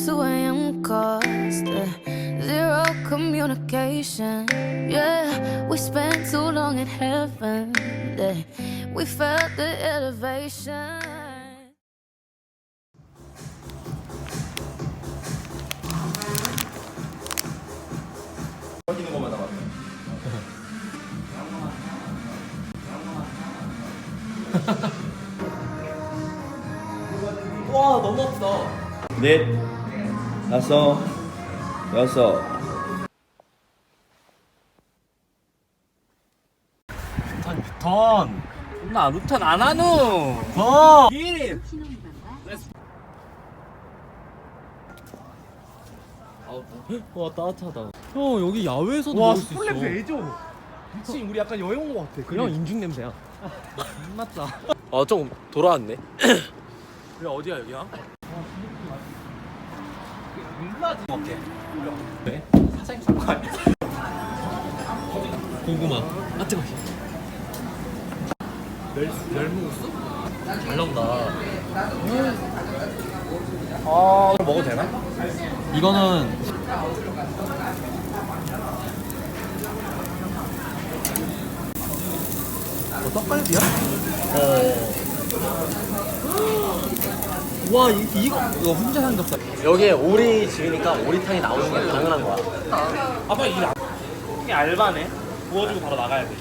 2 a.m. caused zero communication. Yeah, we spent too long in heaven. Yeah, we felt the elevation. 버티는 것만 남았네. 와 너무 아프다. 넷, 다섯, 여섯. 턴. 나 루턴 안 하노. 길. 와 따뜻하다. 형 여기 야외에서도 먹을 수 있어. 애죠. 미친 우리 약간 여행 온 것 같아. 그냥 인중 냄새야. 맞다. 아 좀 돌아왔네. 여기 어디야 여기야? 몰라지. 오케이. 네? 사장님 잠깐 아니야? 고구마. 아 뜨거. 멸 먹었어? 잘 나온다. 아 이거 먹어도 되나? 이거는 떡갈비야? 와 이거 혼자 삼겹살. 여기에 오리 집이니까 오리탕이 나오는 게 당연한 거야. 아빠 이게 알바네. 구워주고 바로 나가야 돼.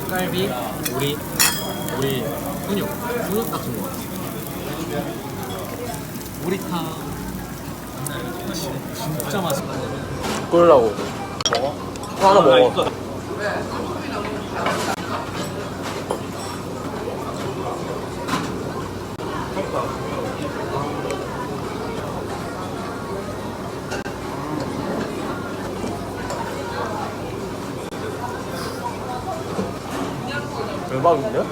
떡갈비, 오리 근육 같은 거. 오리탕 진짜 맛있다. 끓으라고. 먹어? 하나 먹어. 대박인데?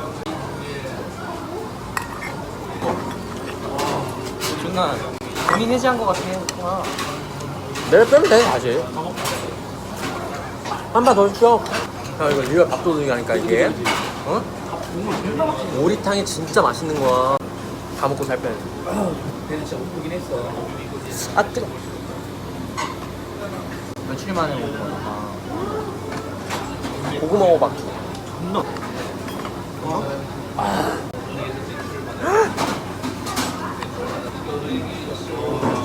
존나 본인 해지한 것 같아. 와. 내일 빼면 돼 다시. 한 번 더 쉬어. 야 이거 리얼 밥도둑이 하니까 이게 어? 오리탕이 진짜 맛있는 거야. 다 먹고 살 빼는. 배는 진짜 못 보긴 했어. 아 뜨거. 며칠 만에 온 거야. 고구마 호박. 존나.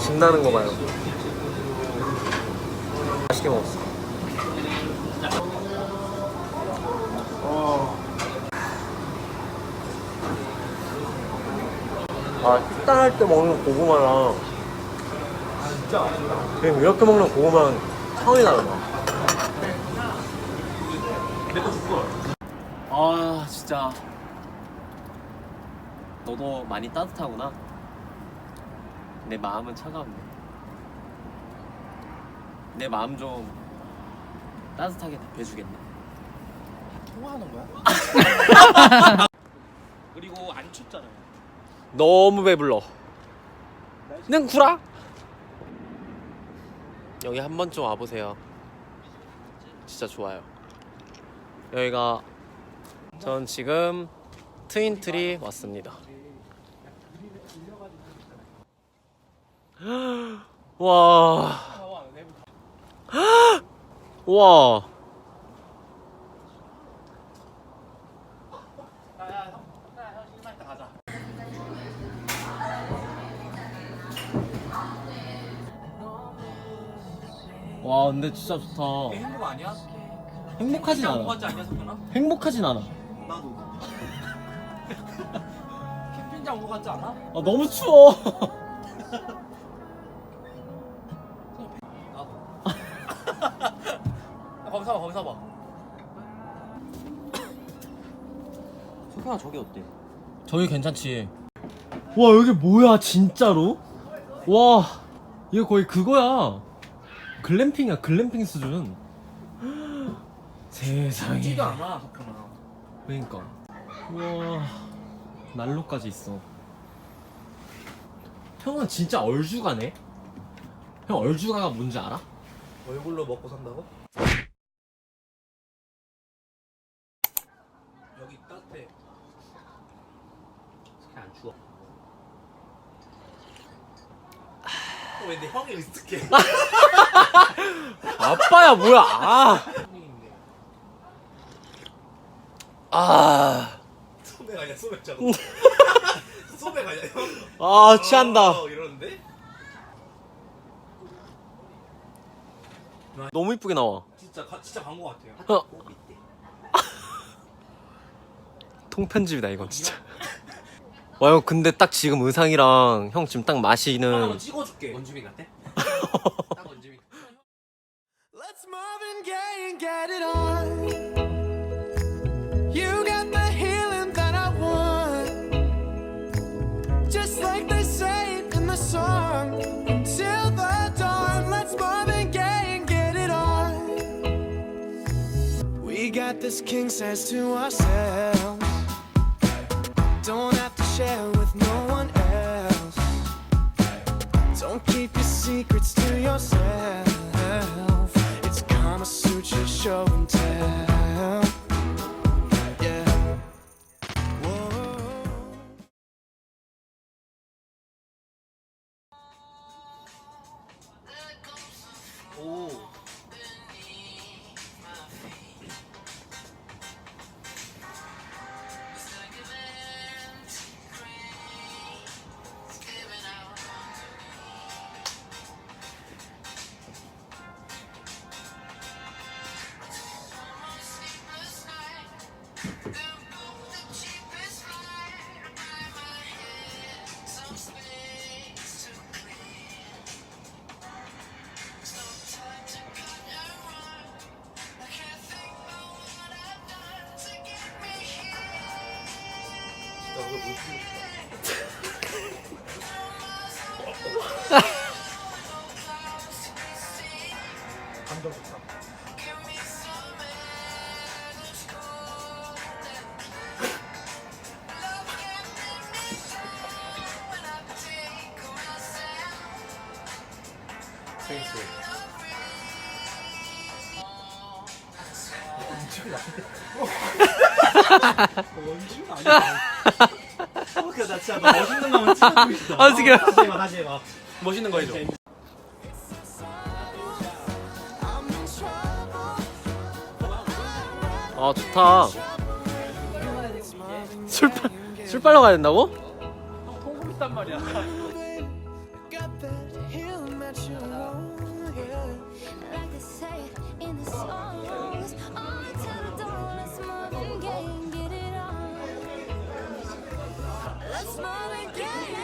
신나는 거 봐요. 맛있게 먹었어. 식단 할 때 먹는 고구마랑 그냥 이렇게 먹는 고구마랑 차원이 다르다. 아 진짜 너도 많이 따뜻하구나. 내 마음은 차가운데 내 마음 좀 따뜻하게 대해주겠네. 통화하는 거야? 그리고 안 춥잖아요. 너무 배불러. 그냥 구라. 여기 한 번쯤 와보세요. 진짜 좋아요. 여기가 전 지금 트윈트리 왔습니다. 와. 와. 와 근데 진짜 좋다. 행복 아니야? 행복하진 않아. 같지 않냐 석현아? 행복하진 않아. 나도. 캠핑장 온 거 같지 않아? 아 너무 추워. 거기 사봐 거기 사봐. 석현아 저기 어때? 저기 괜찮지. 와 여기 뭐야 진짜로? 와 이거 거의 그거야. 글램핑이야 글램핑 수준. 세상에. 찌가 않아 석현아. 그러니까. 우와 난로까지 있어. 형은 진짜 얼죽아네. 형 얼죽아가 뭔지 알아? 얼굴로 먹고 산다고? 여기 따뜻해. 안 추워. 왜 내 형이 으쓱해? 아빠야 뭐야? 아. 소맥 아니야 소맥 자고. 소맥 아니야 형? 아 취한다. 이러는데? 너무 이쁘게 나와. 진짜 광고 같아요. 어. 통편집이다 이건 진짜. 와 형 근데 딱 지금 의상이랑 형 지금 딱 마시는. 한번 찍어줄게. 원주민 같아? 딱 원주민. Let's Marvin Gaye and get it on. You got the healing that I want. Just like they say it in the song. Until the dawn, let's Marvin Gaye and get it on. We got this king size to ourselves. Don't have to share with no one else. Don't keep your secrets to yourself. It's Kama Sutra show and tell. Yeah. Whoa. 오. 감정 좋다. 원주민 아니야? 나 진짜 너 멋있는 거 한번 찍어보고 싶다. 아, 지금. 다시 해봐. 멋있는 거 해줘. I'm in trouble. 아 좋다. 술 빨러 가야 된다고? 통금 있단 말이야. Got that healing that you want. Yeah. Like they say in the songs, on to the dawn, let's Marvin Gaye and get it on. Let's Marvin Gaye.